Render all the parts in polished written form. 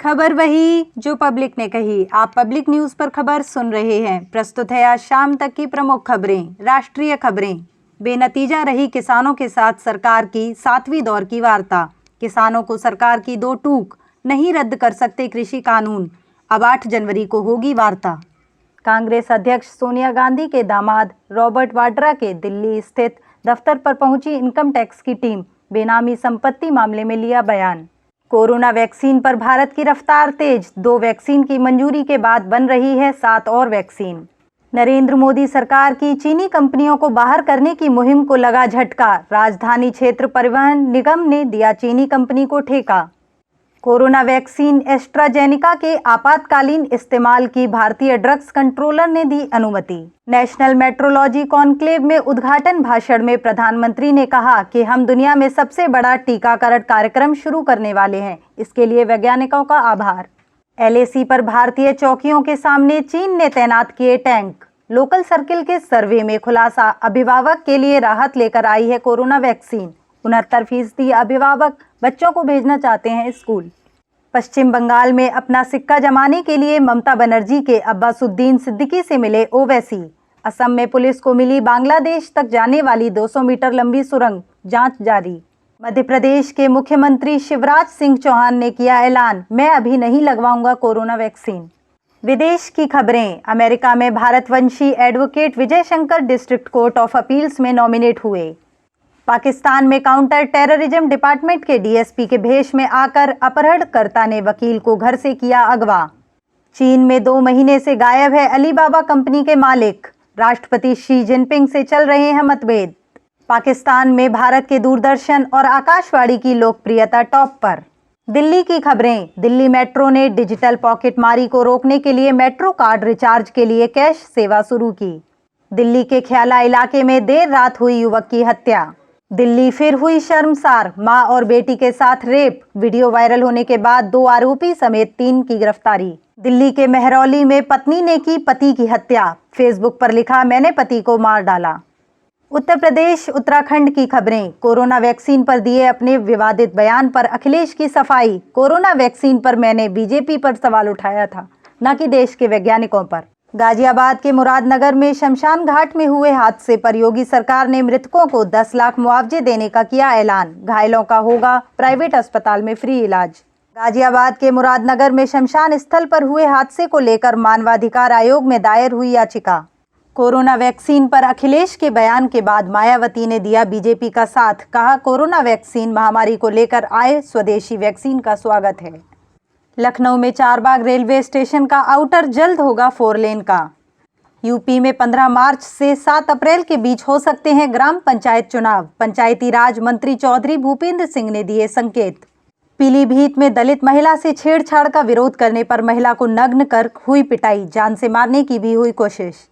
खबर वही जो पब्लिक ने कही। आप पब्लिक न्यूज़ पर खबर सुन रहे हैं। प्रस्तुत है आज शाम तक की प्रमुख खबरें। राष्ट्रीय खबरें। बेनतीजा रही किसानों के साथ सरकार की 7वीं दौर की वार्ता। किसानों को सरकार की 2 टूक, नहीं रद्द कर सकते कृषि कानून। अब 8 जनवरी को होगी वार्ता। कांग्रेस अध्यक्ष सोनिया गांधी के दामाद रॉबर्ट वाड्रा के दिल्ली स्थित दफ्तर पर पहुंची इनकम टैक्स की टीम। बेनामी संपत्ति मामले में लिया बयान। कोरोना वैक्सीन पर भारत की रफ्तार तेज। 2 वैक्सीन की मंजूरी के बाद बन रही है 7 और वैक्सीन। नरेंद्र मोदी सरकार की चीनी कंपनियों को बाहर करने की मुहिम को लगा झटका। राजधानी क्षेत्र परिवहन निगम ने दिया चीनी कंपनी को ठेका। कोरोना वैक्सीन एस्ट्राजेनेका के आपातकालीन इस्तेमाल की भारतीय ड्रग्स कंट्रोलर ने दी अनुमति। नेशनल मेट्रोलॉजी कॉन्क्लेव में उद्घाटन भाषण में प्रधानमंत्री ने कहा कि हम दुनिया में सबसे बड़ा टीकाकरण कार्यक्रम शुरू करने वाले हैं। इसके लिए वैज्ञानिकों का आभार। LAC पर भारतीय चौकियों के सामने चीन ने तैनात किए टैंक। लोकल सर्किल के सर्वे में खुलासा, अभिभावक के लिए राहत लेकर आई है कोरोना वैक्सीन। 69% अभिभावक बच्चों को भेजना चाहते हैं स्कूल। पश्चिम बंगाल में अपना सिक्का जमाने के लिए ममता बनर्जी के अब्बासुद्दीन सिद्दीकी से मिले ओवैसी। असम में पुलिस को मिली बांग्लादेश तक जाने वाली 200 मीटर लंबी सुरंग, जांच जारी। मध्य प्रदेश के मुख्यमंत्री शिवराज सिंह चौहान ने किया ऐलान, मैं अभी नहीं लगवाऊंगा कोरोना वैक्सीन। विदेश की खबरें। अमेरिका में भारतवंशी advocate Vijay Shankar district court of appeals में नॉमिनेट हुए। पाकिस्तान में काउंटर टेररिज्म डिपार्टमेंट के DSP के भेष में आकर अपहरणकर्ता ने वकील को घर से किया अगवा। चीन में 2 महीने से गायब है अलीबाबा कंपनी के मालिक। राष्ट्रपति शी जिनपिंग से चल रहे हैं मतभेद। पाकिस्तान में भारत के दूरदर्शन और आकाशवाणी की लोकप्रियता टॉप पर। दिल्ली की खबरें। दिल्ली मेट्रो ने डिजिटल पॉकेटमारी को रोकने के लिए मेट्रो कार्ड रिचार्ज के लिए कैश सेवा शुरू की। दिल्ली के ख्याला इलाके में देर रात हुई युवक की हत्या। दिल्ली फिर हुई शर्मसार, मां और बेटी के साथ रेप। वीडियो वायरल होने के बाद 2 आरोपी समेत 3 की गिरफ्तारी। दिल्ली के मेहरौली में पत्नी ने की पति की हत्या। फेसबुक पर लिखा, मैंने पति को मार डाला। उत्तर प्रदेश उत्तराखंड की खबरें। कोरोना वैक्सीन पर दिए अपने विवादित बयान पर अखिलेश की सफाई। कोरोना वैक्सीन पर मैंने बीजेपी पर सवाल उठाया था, न कि देश के वैज्ञानिकों पर। गाजियाबाद के मुरादनगर में शमशान घाट में हुए हादसे पर योगी सरकार ने मृतकों को 10 लाख मुआवजे देने का किया ऐलान। घायलों का होगा प्राइवेट अस्पताल में फ्री इलाज। गाजियाबाद के मुरादनगर में शमशान स्थल पर हुए हादसे को लेकर मानवाधिकार आयोग में दायर हुई याचिका। कोरोना वैक्सीन पर अखिलेश के बयान के बाद मायावती ने दिया बीजेपी का साथ। कहा, कोरोना वैक्सीन महामारी को लेकर आए स्वदेशी वैक्सीन का स्वागत है। लखनऊ में चारबाग रेलवे स्टेशन का आउटर जल्द होगा 4 लेन का। यूपी में 15 मार्च से 7 अप्रैल के बीच हो सकते हैं ग्राम पंचायत चुनाव। पंचायती राज मंत्री चौधरी भूपेंद्र सिंह ने दिए संकेत। पीलीभीत में दलित महिला से छेड़छाड़ का विरोध करने पर महिला को नग्न कर हुई पिटाई, जान से मारने की भी हुई कोशिश।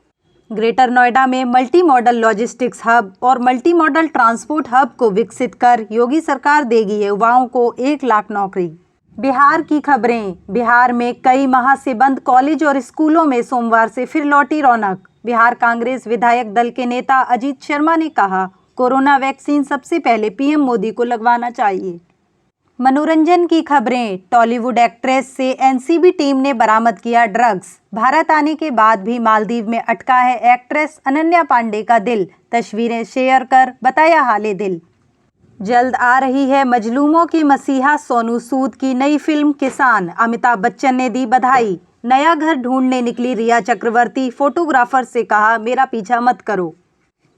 ग्रेटर नोएडा में मल्टी मॉडल लॉजिस्टिक्स हब और मल्टी मॉडल ट्रांसपोर्ट हब को विकसित कर योगी सरकार देगी युवाओं को 1 लाख नौकरी। बिहार की खबरें। बिहार में कई माह से बंद कॉलेज और स्कूलों में सोमवार से फिर लौटी रौनक। बिहार कांग्रेस विधायक दल के नेता अजीत शर्मा ने कहा, कोरोना वैक्सीन सबसे पहले PM मोदी को लगवाना चाहिए। मनोरंजन की खबरें। टॉलीवुड एक्ट्रेस से NCB टीम ने बरामद किया ड्रग्स। भारत आने के बाद भी मालदीव में अटका है एक्ट्रेस अनन्या पांडे का दिल। तस्वीरें शेयर कर बताया हाले दिल। जल्द आ रही है मजलूमों की मसीहा सोनू सूद की नई फिल्म किसान। अमिताभ बच्चन ने दी बधाई। नया घर ढूंढने निकली रिया चक्रवर्ती। फोटोग्राफर से कहा, मेरा पीछा मत करो।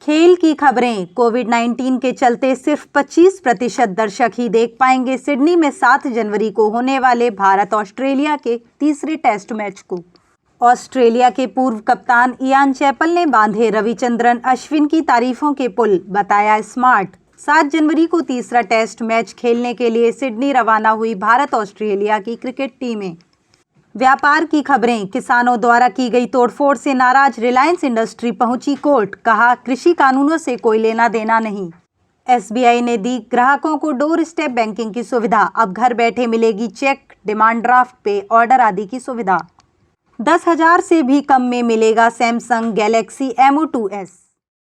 खेल की खबरें। कोविड-19 के चलते सिर्फ 25% दर्शक ही देख पाएंगे सिडनी में 7 जनवरी को होने वाले भारत ऑस्ट्रेलिया के तीसरे टेस्ट मैच को। ऑस्ट्रेलिया के पूर्व कप्तान इयान चैपल ने बांधे रविचंद्रन अश्विन की तारीफों के पुल, बताया स्मार्ट। 7 जनवरी को तीसरा टेस्ट मैच खेलने के लिए सिडनी रवाना हुई भारत ऑस्ट्रेलिया की क्रिकेट टीमें। व्यापार की खबरें। किसानों द्वारा की गई तोड़फोड़ से नाराज रिलायंस इंडस्ट्री पहुंची कोर्ट। कहा, कृषि कानूनों से कोई लेना देना नहीं। SBI ने दी ग्राहकों को डोर स्टेप बैंकिंग की सुविधा। अब घर बैठे मिलेगी चेक, डिमांड ड्राफ्ट पे ऑर्डर आदि की सुविधा। 10,000 से भी कम में मिलेगा सैमसंग गैलेक्सी M2S।